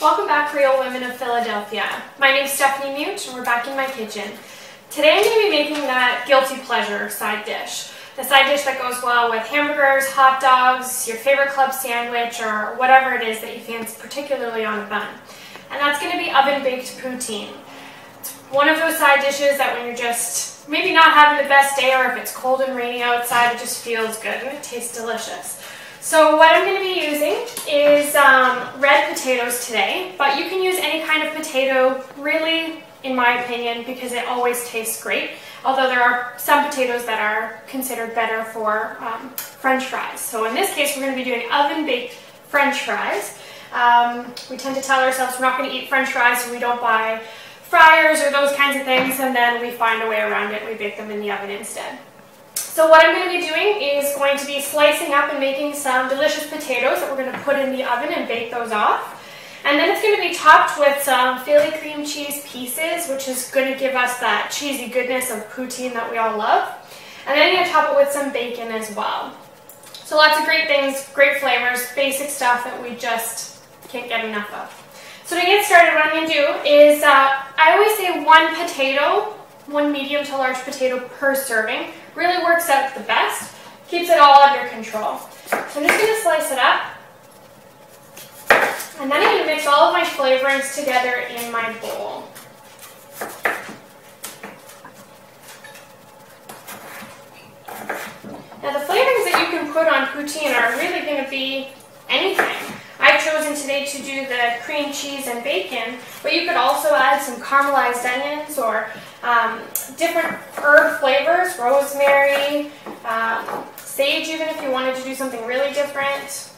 Welcome back, Real Women of Philadelphia. My name's Stephanie Mute, and we're back in my kitchen. Today I'm going to be making that guilty pleasure side dish. The side dish that goes well with hamburgers, hot dogs, your favorite club sandwich, or whatever it is that you fancy, particularly on a bun. And that's going to be oven-baked poutine. It's one of those side dishes that when you're just maybe not having the best day, or if it's cold and rainy outside, it just feels good and it tastes delicious. So what I'm going to be using is red potatoes today, but you can use any kind of potato, really, in my opinion, because it always tastes great. Although there are some potatoes that are considered better for French fries. So in this case, we're going to be doing oven-baked French fries. We tend to tell ourselves we're not going to eat French fries, so we don't buy fryers or those kinds of things, and then we find a way around it. We bake them in the oven instead. So what I'm going to be doing is going to be slicing up and making some delicious potatoes that we're going to put in the oven and bake those off. And then it's going to be topped with some Philly cream cheese pieces, which is going to give us that cheesy goodness of poutine that we all love. And then I'm going to top it with some bacon as well. So lots of great things, great flavors, basic stuff that we just can't get enough of. So to get started, what I'm going to do is, I always say one medium to large potato per serving. Really works out the best, keeps it all under control. So I'm just going to slice it up. And then I'm going to mix all of my flavorings together in my bowl. Now the flavorings that you can put on poutine are really going to be anything. I've chosen today to do the cream cheese and bacon, but you could also add some caramelized onions or different herb flavors, rosemary, sage even if you wanted to do something really different.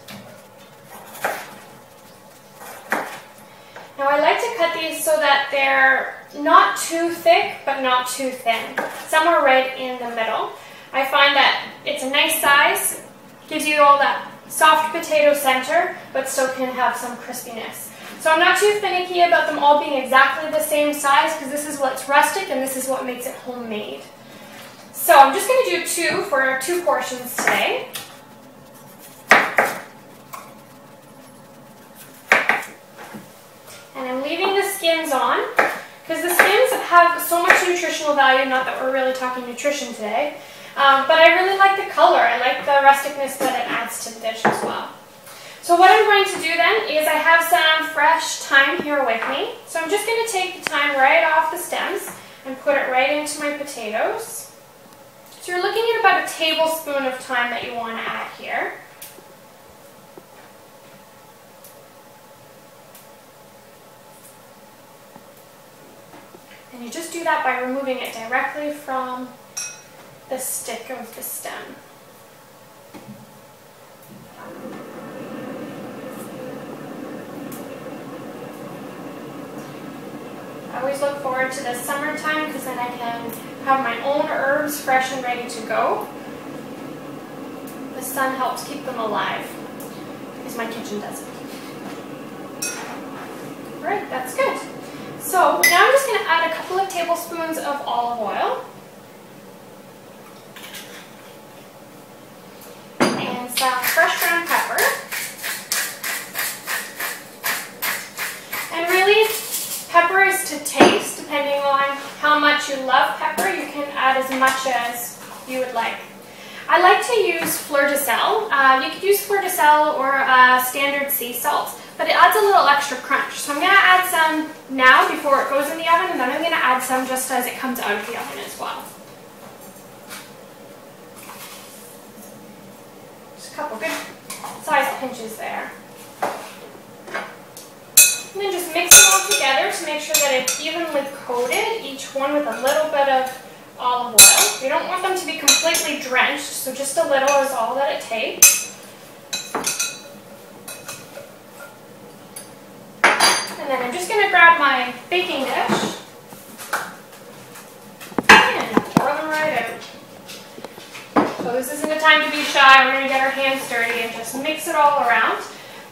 Now I like to cut these so that they're not too thick but not too thin, somewhere right in the middle. I find that it's a nice size, gives you all that soft potato center, but still can have some crispiness. So I'm not too finicky about them all being exactly the same size because this is what's rustic and this is what makes it homemade. So I'm just going to do two for two portions today. And I'm leaving the skins on because the skins have so much nutritional value, not that we're really talking nutrition today. But I really like the color. I like the rusticness that it adds to the dish as well. So what I'm going to do then is I have some fresh thyme here with me. So I'm just going to take the thyme right off the stems and put it right into my potatoes. So you're looking at about a tablespoon of thyme that you want to add here. And you just do that by removing it directly from the stick of the stem. I always look forward to the summertime because then I can have my own herbs fresh and ready to go. The sun helps keep them alive because my kitchen doesn't. Alright, that's good. So now I'm just going to add a couple of tablespoons of olive oil. And some fresh ground pepper. And really, pepper is to taste. Depending on how much you love pepper, you can add as much as you would like. I like to use fleur de sel. You could use fleur de sel or standard sea salt, but it adds a little extra crunch. So I'm going to add some now before it goes in the oven, and then I'm going to add some just as it comes out of the oven as well. A couple good size pinches there. And then just mix it all together to make sure that it's evenly coated, each one with a little bit of olive oil. You don't want them to be completely drenched, so just a little is all that it takes. And then I'm just going to grab my baking dish and pour them right out. So this isn't a time to be shy. We're going to get our hands dirty and just mix it all around.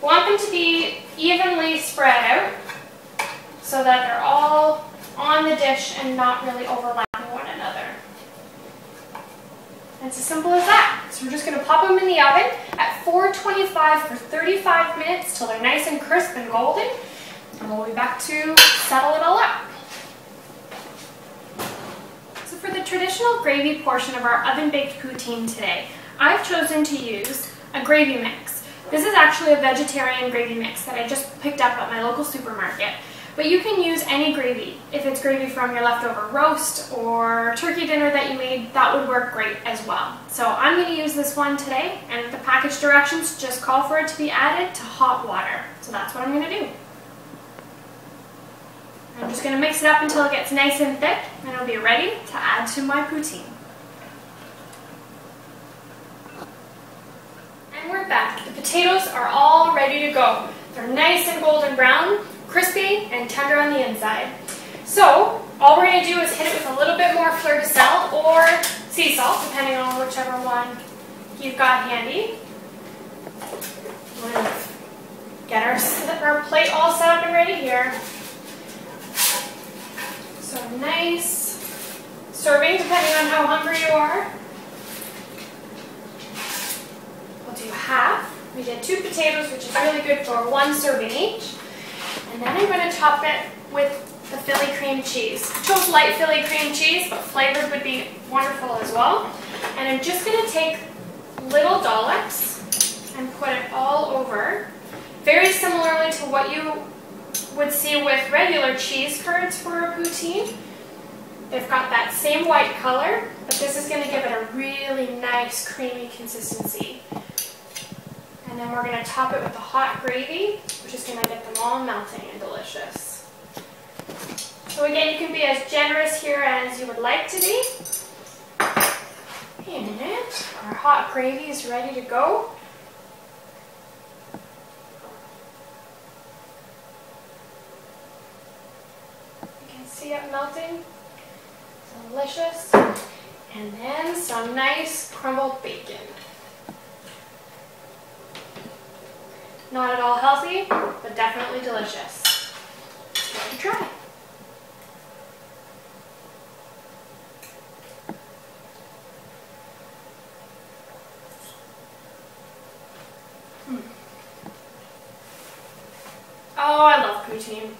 We want them to be evenly spread out so that they're all on the dish and not really overlapping one another. And it's as simple as that. So we're just going to pop them in the oven at 425 for 35 minutes till they're nice and crisp and golden. and we'll be back to settle it all up. So for the traditional gravy portion of our oven-baked poutine today, I've chosen to use a gravy mix. This is actually a vegetarian gravy mix that I just picked up at my local supermarket. But you can use any gravy. If it's gravy from your leftover roast or turkey dinner that you made, that would work great as well. So I'm going to use this one today, and the package directions just call for it to be added to hot water. So that's what I'm going to do. I'm just going to mix it up until it gets nice and thick, and it'll be ready to add to my poutine. And we're back. The potatoes are all ready to go. They're nice and golden brown, crispy and tender on the inside. So all we're going to do is hit it with a little bit more fleur de sel or sea salt, depending on whichever one you've got handy. We're going to get our plate all set up and ready here. So nice serving, depending on how hungry you are. We'll do half. We did 2 potatoes, which is really good for 1 serving each. And then I'm going to top it with the Philly cream cheese. I chose light Philly cream cheese, but flavored would be wonderful as well. And I'm just going to take little dollops and put it all over, very similarly to what you would see with regular cheese curds for a poutine. They've got that same white color, but this is going to give it a really nice creamy consistency. And then we're going to top it with the hot gravy, which is going to get them all melting and delicious. So again, you can be as generous here as you would like to be. And our hot gravy is ready to go. You can see it melting. Delicious. And then some nice crumbled bacon. Not at all healthy, but definitely delicious. Let's give it a try. Oh, I love poutine.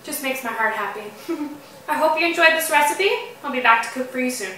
Just makes my heart happy. I hope you enjoyed this recipe. I'll be back to cook for you soon.